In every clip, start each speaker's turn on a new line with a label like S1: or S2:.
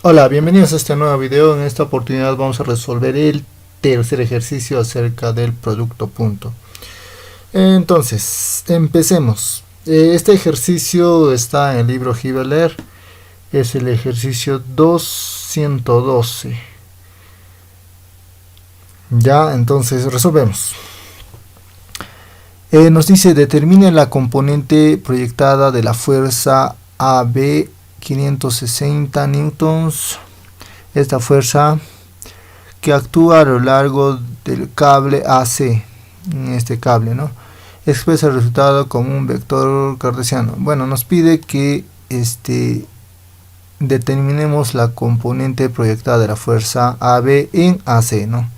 S1: Hola, bienvenidos a este nuevo video. En esta oportunidad vamos a resolver el tercer ejercicio acerca del producto punto. Entonces, empecemos. Este ejercicio está en el libro Giveler. Es el ejercicio 212. Ya, entonces resolvemos. Nos dice determine la componente proyectada de la fuerza AB 560 newtons. Esta fuerza que actúa a lo largo del cable AC, en este cable, ¿no? Expresa el resultado como un vector cartesiano. Bueno, nos pide que determinemos la componente proyectada de la fuerza AB en AC, ¿no?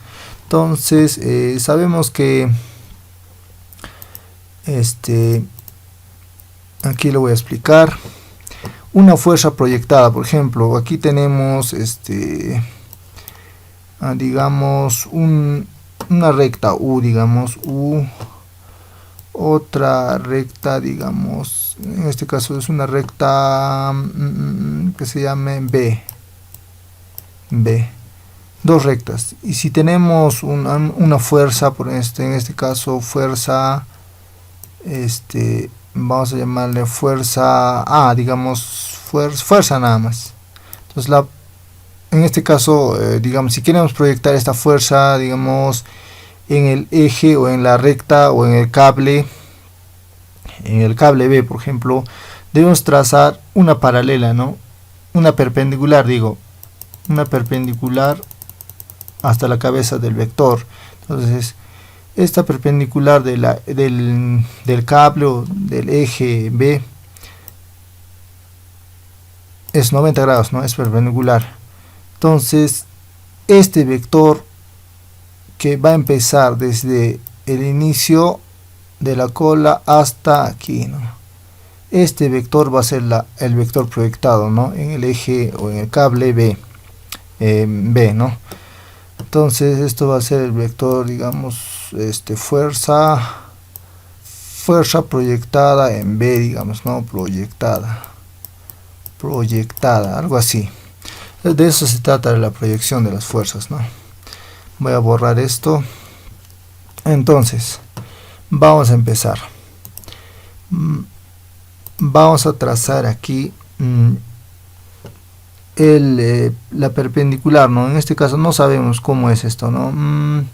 S1: Entonces, sabemos que aquí lo voy a explicar. Una fuerza proyectada, por ejemplo, aquí tenemos digamos una recta U, digamos U, otra recta, digamos, en este caso es una recta que se llame B, dos rectas. Y si tenemos una fuerza, en este caso fuerza, vamos a llamarle fuerza A, digamos fuerza nada más. Entonces en este caso, digamos, si queremos proyectar esta fuerza, digamos, en el eje o en la recta o en el cable B, por ejemplo, debemos trazar una paralela, ¿no? Una perpendicular, digo, una perpendicular hasta la cabeza del vector. Entonces, esta perpendicular del cable o del eje B es 90 grados, ¿no? Es perpendicular. Entonces, este vector que va a empezar desde el inicio de la cola hasta aquí, ¿no? Este vector va a ser el vector proyectado, ¿no? En el eje o en el cable B, ¿no? Entonces, esto va a ser el vector, digamos, fuerza proyectada en B, digamos, ¿no? Proyectada, algo así. De eso se trata de la proyección de las fuerzas, ¿no? Voy a borrar esto. Entonces, vamos a empezar. Vamos a trazar aquí la perpendicular, ¿no? En este caso no sabemos cómo es esto, ¿no?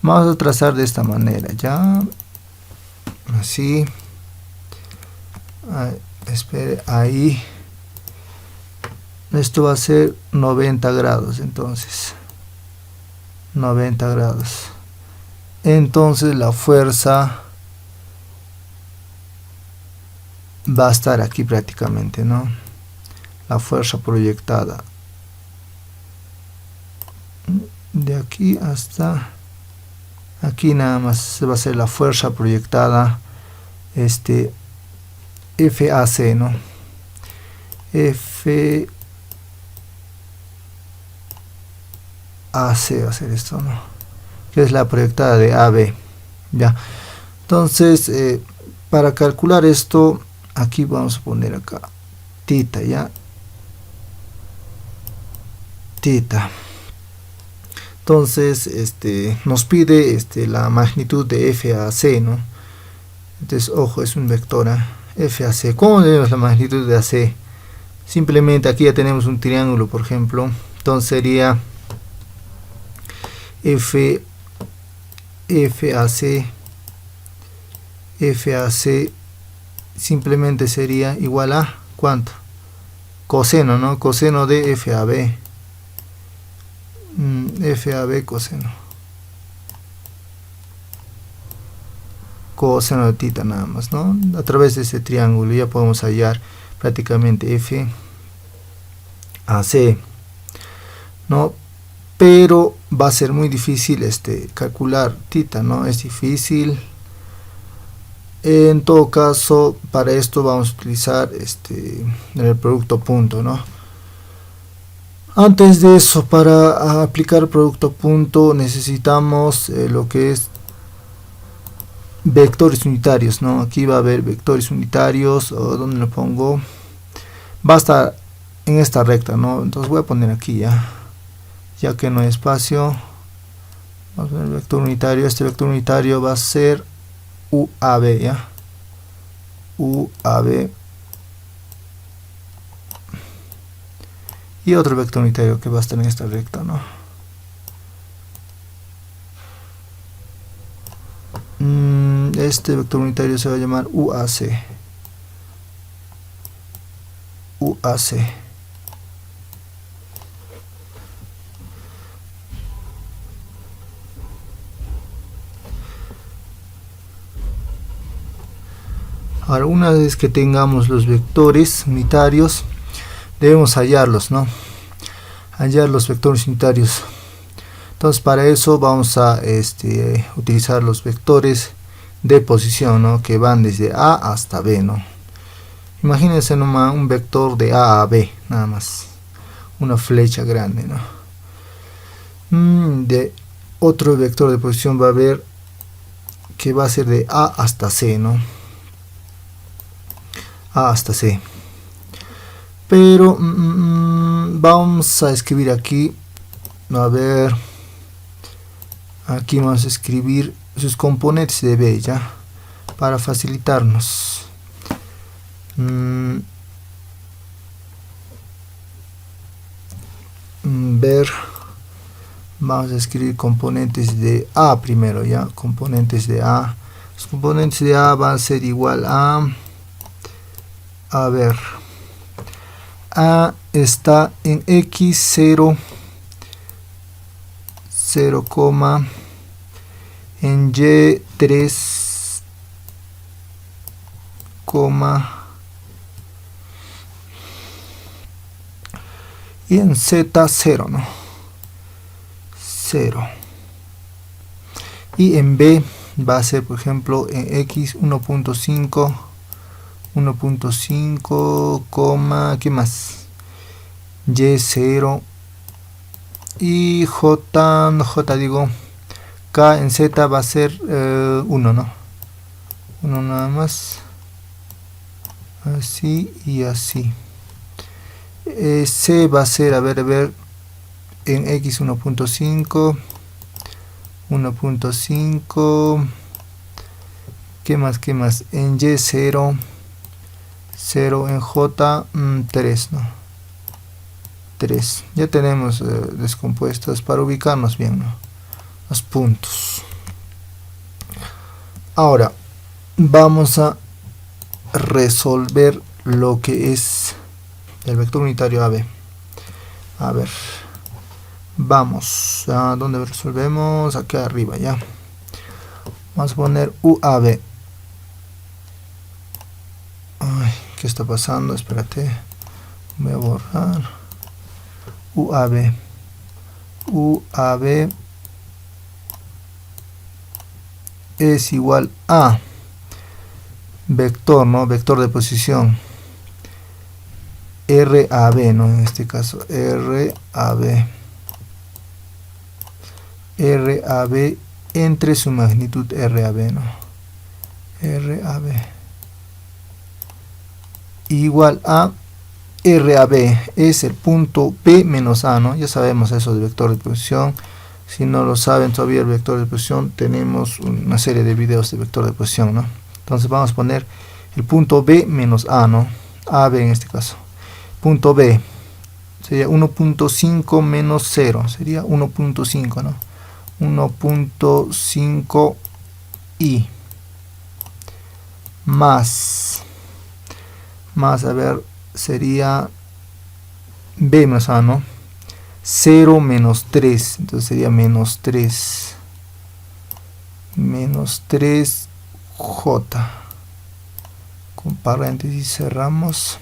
S1: Vamos a trazar de esta manera, ya. Así. Espere, ahí. Esto va a ser 90 grados, entonces 90 grados. Entonces la fuerza va a estar aquí prácticamente, ¿no? La fuerza proyectada de aquí hasta aquí, nada más se va a hacer la fuerza proyectada FAC, ¿no? AC va a ser esto, ¿no? Que es la proyectada de AB, ya. Entonces, para calcular esto, aquí vamos a poner acá tita, ya. Tita. Entonces, nos pide la magnitud de FAC, ¿no? Entonces, ojo, es un vector, FAC. ¿Cómo tenemos la magnitud de AC? Simplemente aquí ya tenemos un triángulo, por ejemplo. Entonces sería FAC simplemente sería igual a ¿cuánto? Coseno, ¿no? Coseno de FAB. FAB coseno de tita nada más, ¿no? A través de este triángulo ya podemos hallar prácticamente FAC, ¿no? Pero va a ser muy difícil calcular tita, ¿no? Es difícil. En todo caso, para esto vamos a utilizar el producto punto, ¿no? Antes de eso, para aplicar producto punto necesitamos lo que es vectores unitarios, ¿no? Aquí va a haber vectores unitarios, o donde lo pongo, va a estar en esta recta, ¿no? Entonces voy a poner aquí ya que no hay espacio. Vamos a poner el vector unitario. Este vector unitario va a ser UAB, ¿ya? UAB. Y otro vector unitario que va a estar en esta recta, ¿no? Este vector unitario se va a llamar UAC. UAC. Ahora, una vez que tengamos los vectores unitarios, debemos hallarlos, ¿no? Hallar los vectores unitarios. Entonces, para eso vamos a utilizar los vectores de posición, ¿no? Que van desde A hasta B, ¿no? Imagínense nomás un vector de A a B, nada más. Una flecha grande, ¿no? De otro vector de posición va a haber que va a ser de A hasta C, ¿no? A hasta C. Pero vamos a escribir aquí, a ver, aquí vamos a escribir sus componentes de B, ya, para facilitarnos. Ver, vamos a escribir componentes de A primero, ya, componentes de A. Los componentes de A van a ser igual a ver, A está en X0, 0, en Y3, y en Z0, ¿no? 0. Y en B va a ser, por ejemplo, en X 1.5, 1.5, ¿qué más? Y0 y J digo, K en Z va a ser 1, ¿no? 1 nada más, así y así. C va a ser, a ver, en X 1.5, 1.5, ¿qué más? En Y0, 0, en J 3, ¿no? 3. Ya tenemos descompuestos para ubicarnos bien, ¿no? Los puntos. Ahora vamos a resolver lo que es el vector unitario AB. A ver, vamos a donde resolvemos, acá arriba, ya. Vamos a poner UAB. Ay, ¿qué está pasando? Espérate, voy a borrar. UAB es igual a vector, ¿no? Vector de posición RAB, ¿no? En este caso RAB entre su magnitud RAB, ¿no? RAB igual a RAB es el punto P menos A, ¿no? Ya sabemos eso del vector de posición. Si no lo saben todavía el vector de posición, tenemos una serie de videos de vector de posición, ¿no? Entonces vamos a poner el punto B menos A, ¿no? AB en este caso. Punto B sería 1.5 menos 0, sería 1.5, ¿no? 1.5 y más, a ver, sería B menos A, ¿no? 0 menos 3, entonces sería menos 3 J, con paréntesis cerramos,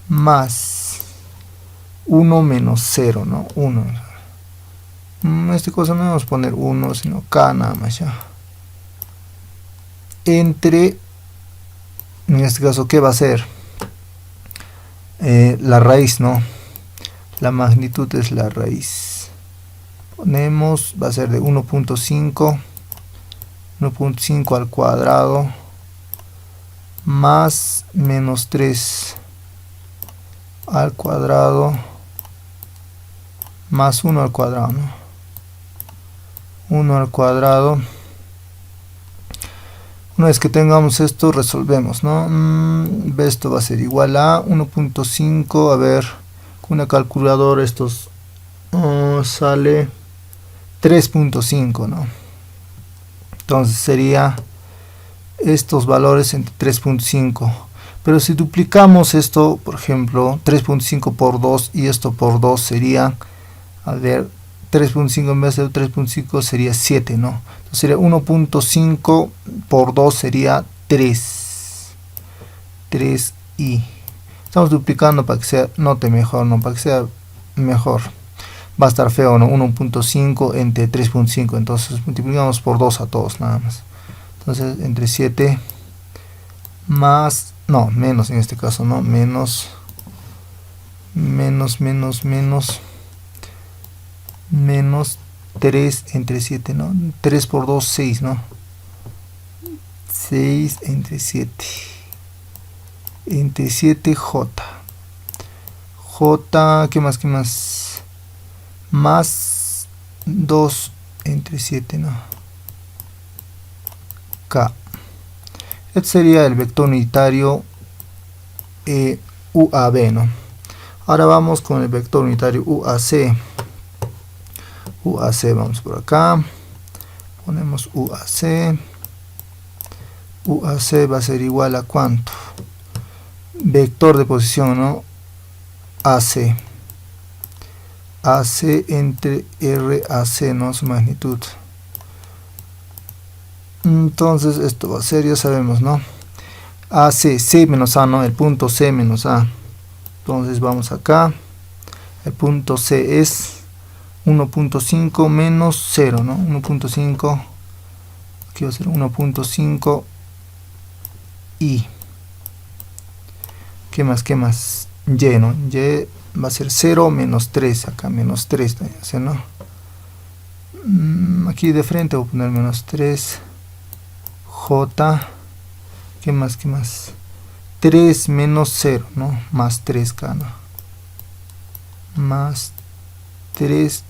S1: más 1 menos 0, ¿no? 1. En esta cosa no vamos a poner 1, sino K nada más, ya. Entre, en este caso, ¿qué va a ser? La raíz, ¿no? La magnitud es la raíz. Ponemos, va a ser de 1.5 al cuadrado más menos 3 al cuadrado más 1 al cuadrado, ¿no? 1 al cuadrado. Una vez que tengamos esto, resolvemos, ¿no? Esto va a ser igual a 1.5. A ver, con una calculadora estos sale 3.5, ¿no? Entonces sería estos valores entre 3.5. Pero si duplicamos esto, por ejemplo, 3.5 por 2 y esto por 2 sería, a ver, 3.5 en vez de 3.5 sería 7, ¿no? Entonces sería 1.5 por 2 sería 3i. Estamos duplicando para que se note mejor, ¿no? Para que sea mejor. Va a estar feo, ¿no? 1.5 entre 3.5. Entonces multiplicamos por 2 a todos nada más. Entonces entre 7 más, no, menos en este caso, ¿no? Menos 3 entre 7, ¿no? 3 por 2, 6, ¿no? 6 entre 7. Entre 7, J. ¿Qué más? Más 2 entre 7, ¿no? K. Este sería el vector unitario UAB, ¿no? Ahora vamos con el vector unitario UAC. UAC, vamos por acá. Ponemos UAC. UAC va a ser igual a ¿cuánto? Vector de posición, ¿no? AC. AC entre RAC, ¿no? Su magnitud. Entonces esto va a ser, ya sabemos, ¿no? AC, C menos A, ¿no? El punto C menos A. Entonces vamos acá. El punto C es 1.5 menos 0, ¿no? 1.5. Aquí va a ser 1.5 y ¿qué más? Y, ¿no? Y va a ser 0 menos 3. Acá menos 3, ¿no? Aquí de frente voy a poner menos 3. J. ¿Qué más? 3 menos 0, ¿no? Más 3K, ¿no? Más 3K.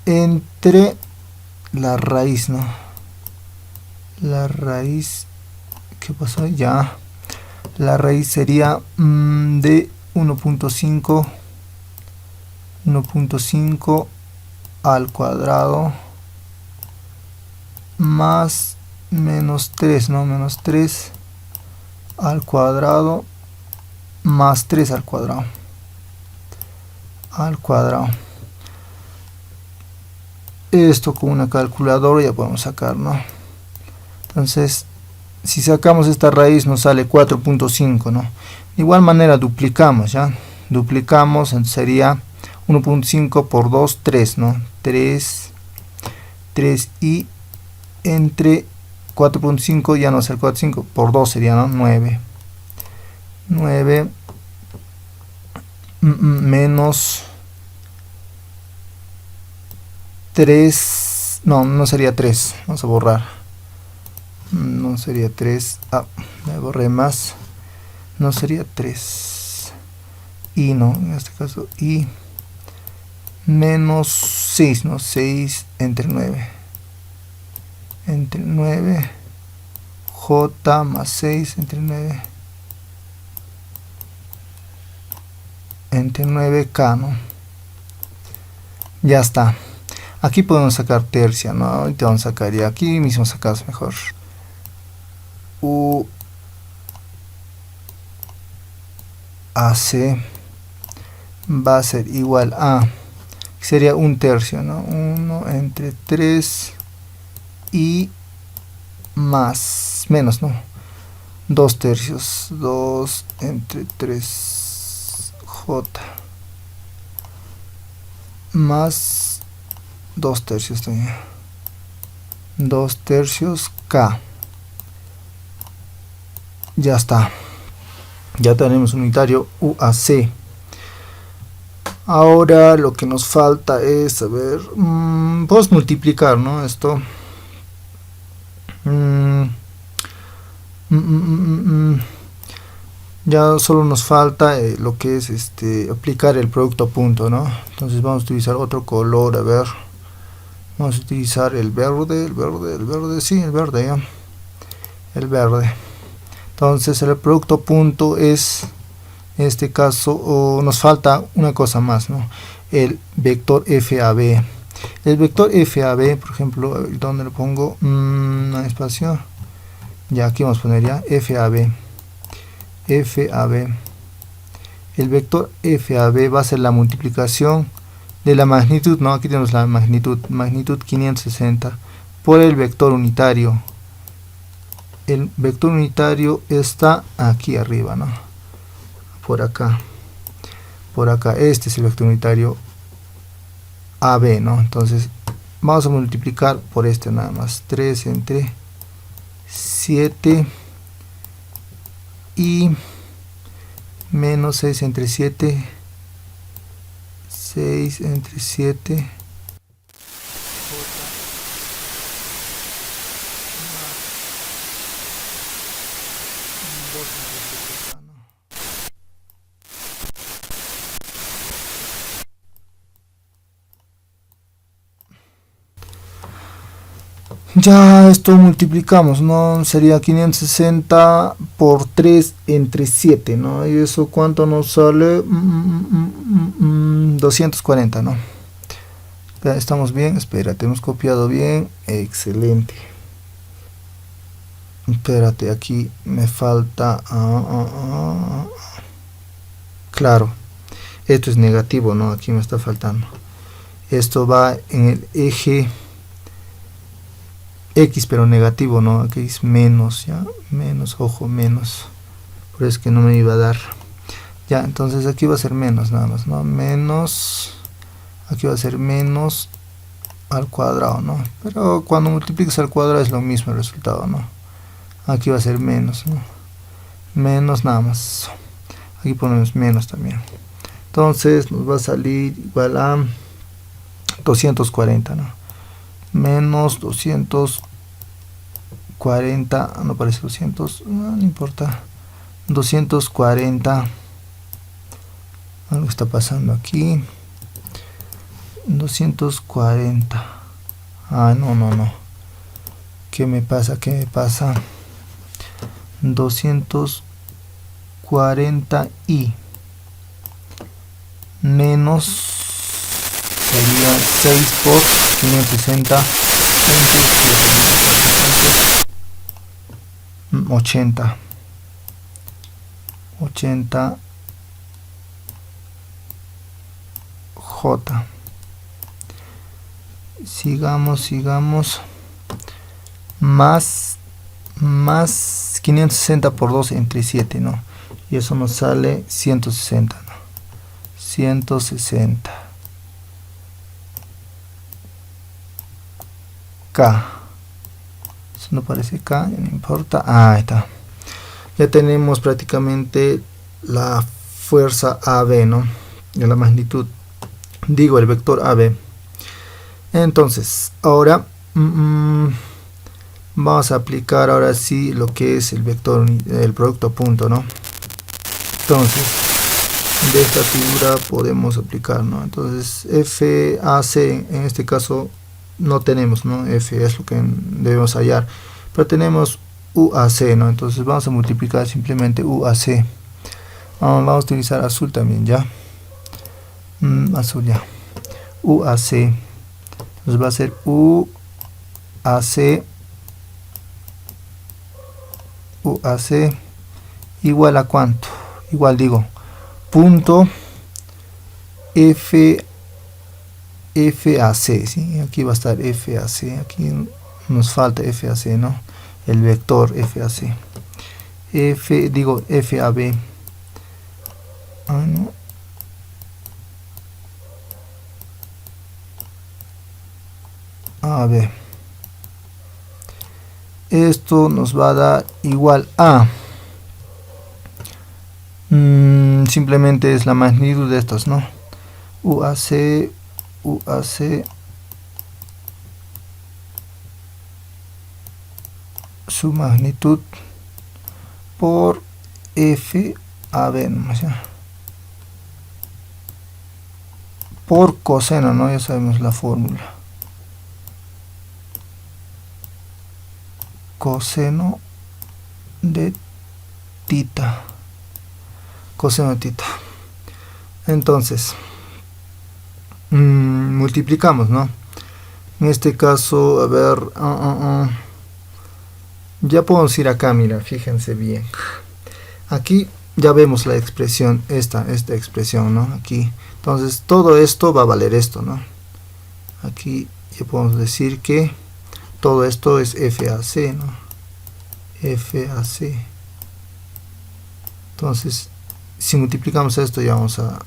S1: Entre la raíz, ¿no? La raíz, ¿qué pasó? Ya. La raíz sería de 1.5 al cuadrado más menos 3, ¿no? Menos 3 al cuadrado más 3 al cuadrado. Esto con una calculadora ya podemos sacar, ¿no? Entonces, si sacamos esta raíz nos sale 4.5, ¿no? De igual manera duplicamos, ¿ya? Duplicamos, entonces sería 1.5 por 2, 3, ¿no? 3 y entre 4.5 ya no es el 4.5 por 2 sería, ¿no? 9 menos 3, no sería 3, vamos a borrar, no sería 3, me borré más, no sería 3 y no, en este caso y menos 6, ¿no? 6 entre 9 J más 6 entre 9K, ¿no? Ya está. Aquí podemos sacar tercia, ¿no? Ahorita vamos a sacar, y aquí mismo sacamos mejor. UAC va a ser igual a, sería 1/3, ¿no? 1 entre 3 y más, menos, ¿no? 2/3, 2 entre 3 J más 2/3 también. 2/3 K. Ya está. Ya tenemos un unitario UAC. Ahora lo que nos falta es, a ver, podemos multiplicar, ¿no? Esto. Ya solo nos falta lo que es aplicar el producto a punto, ¿no? Entonces vamos a utilizar otro color, a ver. Vamos a utilizar el verde, sí, el verde, ¿ya? El verde. Entonces el producto a punto es, en este caso, nos falta una cosa más, ¿no? El vector FAB. El vector FAB, por ejemplo, ¿dónde lo pongo? Espacio. Ya, aquí vamos a poner ya FAB. FAB. El vector FAB va a ser la multiplicación de la magnitud, ¿no? Aquí tenemos la magnitud 560 por el vector unitario. El vector unitario está aquí arriba, ¿no? Por acá. Por acá. Este es el vector unitario AB, ¿no? Entonces vamos a multiplicar por este nada más. 3 entre 7 y menos 6 entre 7. 6 entre 7. Ya esto multiplicamos, ¿no? Sería 560 por 3 entre 7, ¿no? Y eso cuánto nos sale, 240, ¿no? ¿Estamos bien? Espérate, hemos copiado bien. Excelente. Espérate, aquí me falta... Claro, esto es negativo, ¿no? Aquí me está faltando. Esto va en el eje X, pero negativo, ¿no? Aquí es menos, ¿ya? Menos, ojo, menos. Por eso es que no me iba a dar. Ya, entonces aquí va a ser menos nada más, ¿no? Menos... Aquí va a ser menos al cuadrado, ¿no? Pero cuando multiplicas al cuadrado es lo mismo el resultado, ¿no? Aquí va a ser menos, ¿no? Menos nada más. Aquí ponemos menos también. Entonces nos va a salir igual a 240, ¿no? Menos 240, no parece 200, no importa. 240. Algo está pasando aquí. 240. No. ¿Qué me pasa? 240 y menos sería 6 por 560 80 J. Sigamos. Más 560 por 2 entre 7, ¿no? Y eso nos sale 160, ¿no? 160. K. Eso no parece K, no importa. Ahí está. Ya tenemos prácticamente la fuerza AB, ¿no? De la magnitud. Digo, el vector AB. Entonces, ahora vamos a aplicar ahora sí lo que es el vector, el producto a punto, ¿no? Entonces, de esta figura podemos aplicar, ¿no? Entonces, FAC en este caso no tenemos, ¿no? F es lo que debemos hallar, pero tenemos UAC, ¿no? Entonces vamos a multiplicar simplemente UAC. Vamos a utilizar azul también, ¿ya? Azul, ya. UAC. Entonces va a ser UAC igual a cuánto, igual digo punto FAC, ¿sí? Aquí va a estar FAC, aquí nos falta FAC, ¿no? El vector FAC, FAB, ¿no? A ver, esto nos va a dar igual a simplemente es la magnitud de estos, ¿no? UAC su magnitud por FAB, AB nomás, ¿ya? Por coseno, ¿no? Ya sabemos la fórmula. Coseno de tita. Coseno de tita. Entonces, multiplicamos, ¿no? En este caso, a ver, ya podemos ir acá, mira, fíjense bien. Aquí ya vemos la expresión, esta expresión, ¿no? Aquí. Entonces, todo esto va a valer esto, ¿no? Aquí ya podemos decir que todo esto es FAC, ¿no? FAC. Entonces, si multiplicamos esto, ya vamos a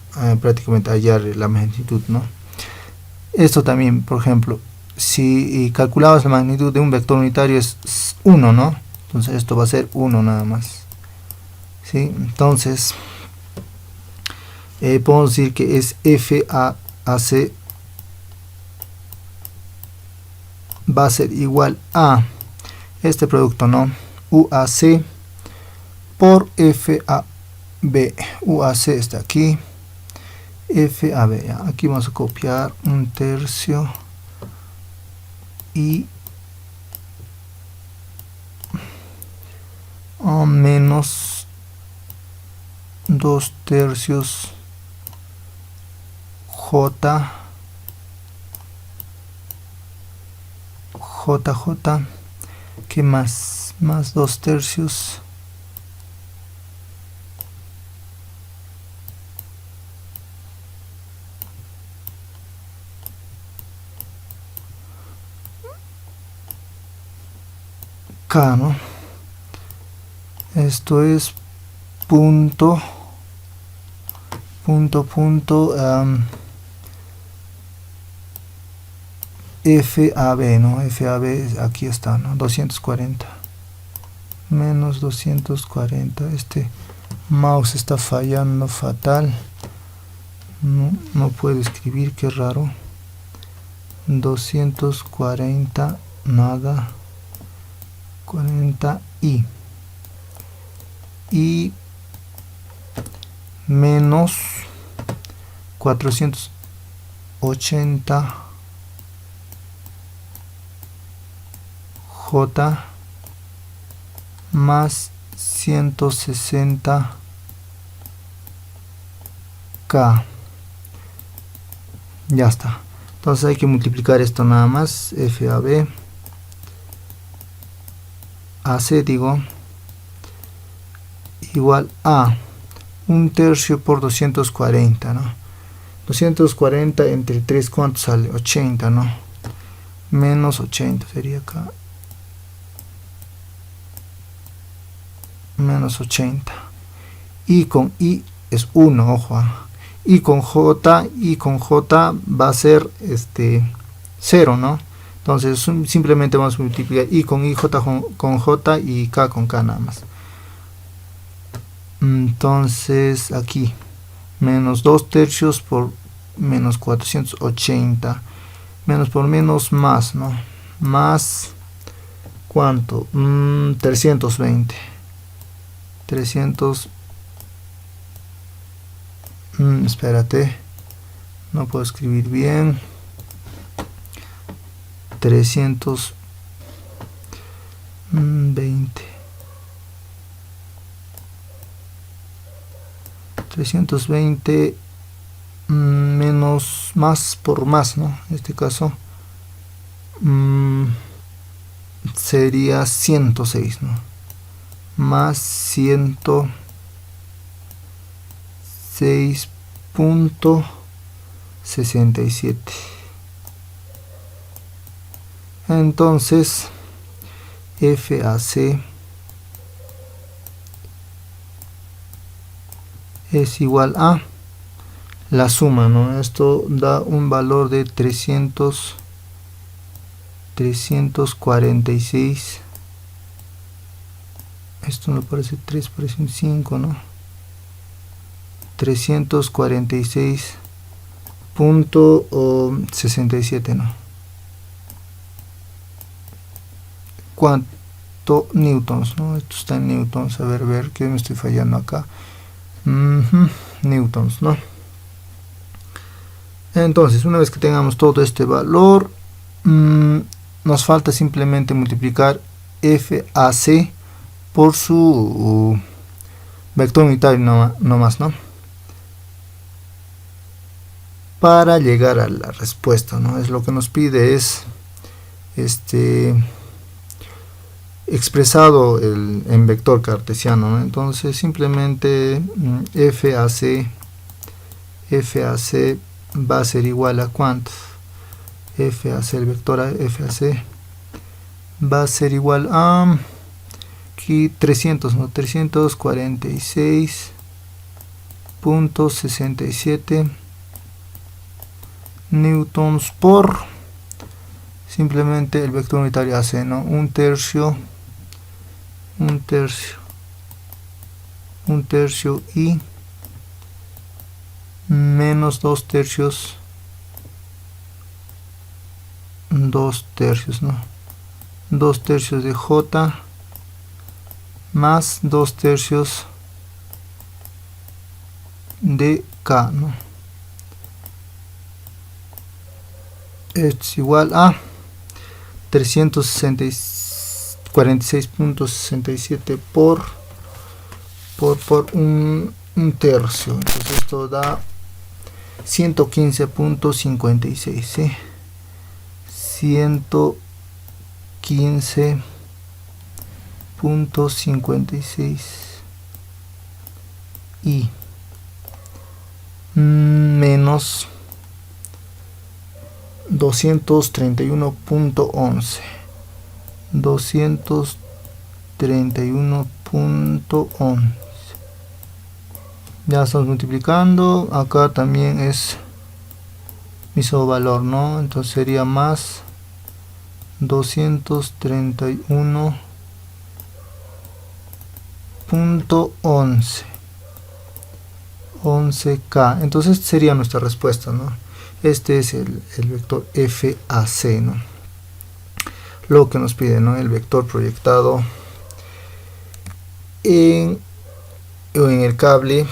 S1: prácticamente hallar la magnitud, ¿no? Esto también, por ejemplo, si calculamos la magnitud de un vector unitario es 1, ¿no? Entonces esto va a ser 1 nada más. ¿Sí? Entonces, podemos decir que es FAC va a ser igual a este producto, ¿no? UAC por FAB. UAC está aquí. FAB, ¿ya? Aquí vamos a copiar 1/3 y menos 2/3 JJ, ¿qué más? Más 2/3 K, ¿no? Esto es punto FAB, ¿no? FAB aquí está, ¿no? 240 menos 240. Este mouse está fallando fatal, no puedo escribir, qué raro. 240 nada 40 y menos 480 J más 160 K. Ya está. Entonces hay que multiplicar esto nada más. FAB AC, digo, igual a 1/3 por 240, ¿no? 240 entre 3, ¿cuánto sale? 80, ¿no? Menos 80 sería acá. Menos 80. Y con I es 1, ojo. Y con J va a ser 0, ¿no? Entonces simplemente vamos a multiplicar I con J con J y K con K nada más. Entonces aquí menos 2/3 por menos 480, menos por menos más, ¿no? Más, ¿cuánto? 320. Espérate, no puedo escribir bien. 320 menos más por más, ¿no? En este caso sería 106, ¿no? Más 106.67. Entonces FAC es igual a la suma, ¿no? Esto da un valor de 346. Esto no parece 3, parece un 5, ¿no? 346.67, ¿no? ¿Cuánto newtons, no? Esto está en newtons. A ver, que me estoy fallando acá. newtons, ¿no? Entonces, una vez que tengamos todo este valor, nos falta simplemente multiplicar FAC por su vector unitario no más, ¿no? Para llegar a la respuesta, ¿no? Es lo que nos pide, es expresado en vector cartesiano, ¿no? Entonces simplemente FAC va a ser igual a ¿cuánto? FAC, el vector FAC va a ser igual a aquí 300, ¿no? 346.67 newtons por simplemente el vector unitario AC, ¿no? un tercio y menos 2 tercios, ¿no? 2 tercios de J más 2 tercios de K, ¿no? Es igual a 346.67 por un tercio. Entonces esto da 115.56, ¿sí? 115.56 y menos 231.11 ya estamos multiplicando. Acá también es mismo valor, ¿no? Entonces sería más 231.11K. Entonces sería nuestra respuesta, ¿no? Este es el vector FAC, ¿no? Lo que nos pide, ¿no? El vector proyectado en el cable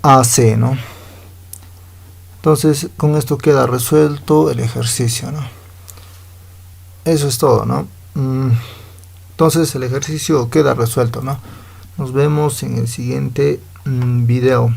S1: AC, ¿no? Entonces con esto queda resuelto el ejercicio, ¿no? Eso es todo, ¿no? Entonces el ejercicio queda resuelto, ¿no? Nos vemos en el siguiente video.